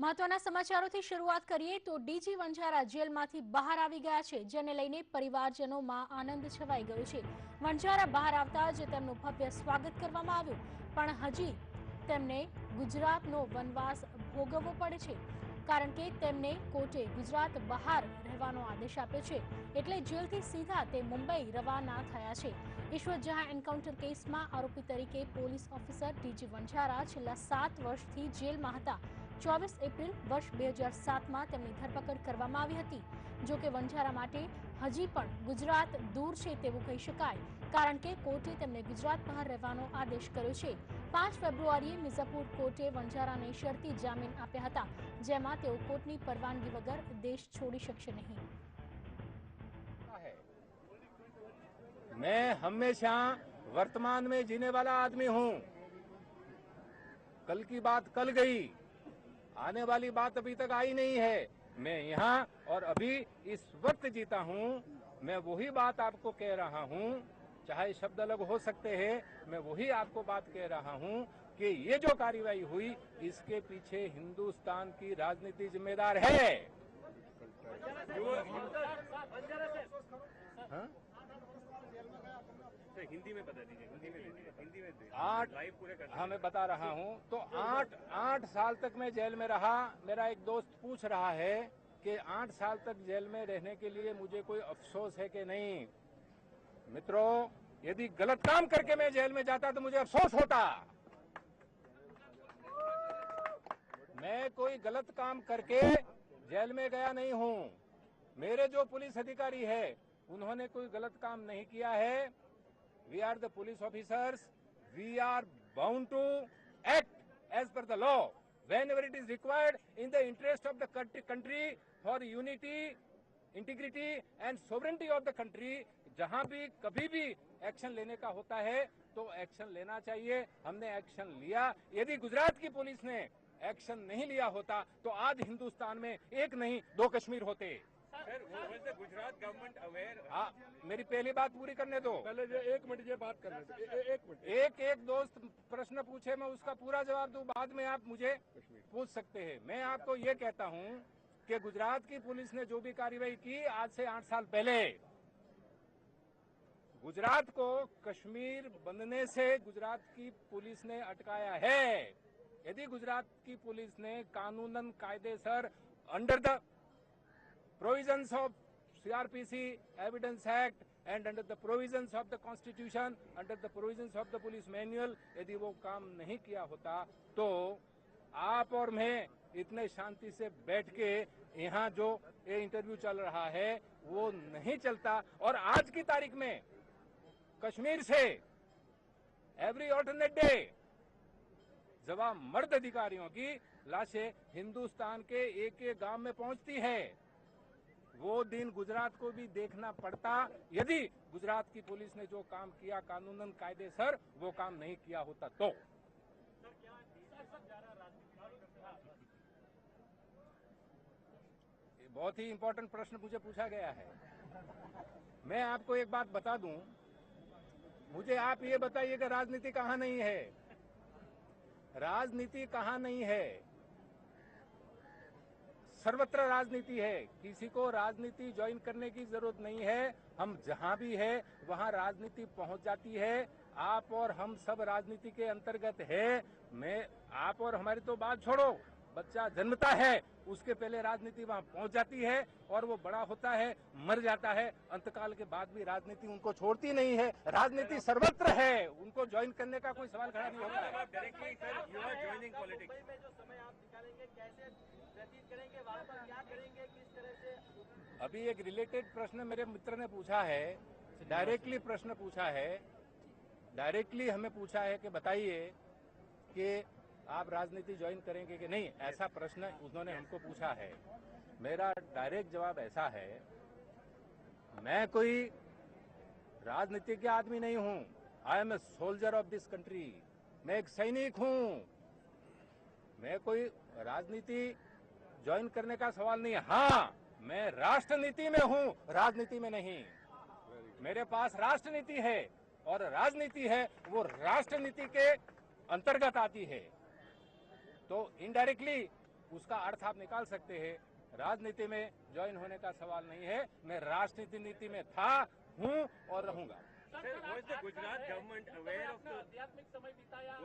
મહત્વના સમાચારોથી શરૂઆત કરીએ તો ડીજી વણઝારા જેલમાંથી બહાર આવી ગયા છે, જેને લઈને પરિવારજનોમાં આનંદ છવાઈ ગયો છે। વણઝારા બહાર આવતા જ તેમનું ભવ્ય સ્વાગત કરવામાં આવ્યું, પણ હજી તેમને ગુજરાતનો વનવાસ ભોગવવો પડે છે, કારણ કે તેમને કોર્ટે ગુજરાત બહાર રહેવાનો આદેશ આપ્યો છે, એટલે જેલથી સીધા તે મુંબઈ રવાના થયા છે। ઈશ્વર જહાં એન્કાઉન્ટર કેસમાં આરોપી તરીકે પોલીસ ઓફિસર ડીજી વણઝારા છેલ્લા 7 વર્ષથી જેલમાં હતા। 24 એપ્રિલ વર્ષ 2007માં તેમની ધરપકડ કરવામાં આવી હતી। જો કે વણઝારા માટે હજી પણ ગુજરાત દૂર છે તેવું કહી શકાય, કારણ કે કોર્ટે તેમને ગુજરાત બહાર રહેવાનો આદેશ કર્યો છે। 5 ફેબ્રુઆરીએ મિર્ઝાપુર કોર્ટે વણઝારાને શરતી જામીન આપ્યા હતા, જેમાં તેઓ કોર્ટની પરવાનગી વગર દેશ છોડી શકશે નહીં। मैं हमेशा वर्तमान में जीने वाला आदमी हूं। कल की बात कल गई, आने वाली बात अभी तक आई नहीं है। मैं यहाँ और अभी इस वक्त जीता हूं। मैं वही बात आपको कह रहा हूं, चाहे शब्द अलग हो सकते हैं, मैं वही आपको बात कह रहा हूं कि ये जो कार्रवाई हुई, इसके पीछे हिंदुस्तान की राजनीति जिम्मेदार है। हाँ? हिंदी में बता दीजिए, हिंदी में 8 हाँ मैं बता रहा हूँ। तो 8 साल तक मैं जेल में रहा। मेरा एक दोस्त पूछ रहा है कि 8 साल तक जेल में रहने के लिए मुझे कोई अफसोस है कि नहीं। मित्रों, यदि गलत काम करके मैं जेल में जाता तो मुझे अफसोस होता। मैं कोई गलत काम करके जेल में गया नहीं हूँ। मेरे जो पुलिस अधिकारी है, उन्होंने कोई गलत काम नहीं किया है। We are the police officers. We are bound to act as per the law whenever it is required in the interest of the country, for unity, integrity and sovereignty of the country। जहां भी कभी भी action लेने का होता है तो action लेना चाहिए। हमने एक्शन लिया। यदि गुजरात की पुलिस ने एक्शन नहीं लिया होता तो आज हिंदुस्तान में एक नहीं 2 कश्मीर होते। Sir, Gujarat government aware? हाँ, मेरी पहली बात पूरी करने दो। पहले 1 मिनट ये बात करने दो। 1 मिनट। एक दोस्त प्रश्न पूछे, मैं उसका पूरा जवाब दूं, बाद में आप मुझे पूछ सकते हैं। मैं आपको ये कहता हूं कि गुजरात की पुलिस ने जो भी कार्रवाई की आज से 8 साल पहले, गुजरात को कश्मीर बनने से गुजरात की पुलिस ने अटकाया है। यदि गुजरात की पुलिस ने कानूनन कायदेसर under the provisions of CRPC, Evidence Act and under the provisions of the Constitution, under the provisions of the Police Manual, यदि वो काम नहीं किया होता तो आप और मैं इतने शांति से बैठ के यहाँ जो ये इंटरव्यू चल रहा है वो नहीं चलता। और आज की तारीख में कश्मीर से एवरी ऑल्टरनेट डे जवाब मर्द अधिकारियों की लाशें हिंदुस्तान के एक गांव में पहुंचती है। वो दिन गुजरात को भी देखना पड़ता यदि गुजरात की पुलिस ने जो काम किया कानूनन कायदेसर वो काम नहीं किया होता तो। ये बहुत ही इंपॉर्टेंट प्रश्न मुझे पूछा गया है। मैं आपको एक बात बता दूं, मुझे आप ये बताइए कि राजनीति कहां नहीं है। राजनीति कहां नहीं है, सर्वत्र राजनीति है। किसी को राजनीति ज्वाइन करने की जरूरत नहीं है। हम जहां भी है वहां राजनीति पहुंच जाती है। आप और हम सब राजनीति के अंतर्गत है। मैं आप और हमारी तो बात छोड़ो, बच्चा जन्मता है उसके पहले राजनीति वहां पहुंच जाती है और वो बड़ा होता है, मर जाता है, अंतकाल के बाद भी राजनीति उनको छोड़ती नहीं है। राजनीति सर्वत्र है, उनको ज्वाइन करने का कोई सवाल खड़ा नहीं होता है। Directly sir, you are joining politics. Mumbai में जो समय आप निकालेंगे, कैसे व्यतीत करेंगे, वहां पर क्या करेंगे, किस तरह से? अभी एक रिलेटेड प्रश्न मेरे मित्र ने पूछा है, डायरेक्टली प्रश्न पूछा है, डायरेक्टली हमें पूछा है कि बताइए कि आप राजनीति ज्वाइन करेंगे कि नहीं, ऐसा प्रश्न उन्होंने हमको पूछा है। मेरा डायरेक्ट जवाब ऐसा है, मैं कोई राजनीति के आदमी नहीं हूं। I am a soldier of this country. मैं एक सैनिक हूं। मैं कोई राजनीति ज्वाइन करने का सवाल नहीं है। हाँ, मैं राष्ट्रनीति में हूं, राजनीति में नहीं। मेरे पास राष्ट्रनीति है और राजनीति है वो राष्ट्रनीति के अंतर्गत आती है। तो इनडायरेक्टली उसका अर्थ आप निकाल सकते हैं। राजनीति में ज्वाइन होने का सवाल नहीं है। मैं राजनीति नीति में था, हूं और रहूंगा। Sir, was the Gujarat government aware of the आध्यात्मिक समय बिताया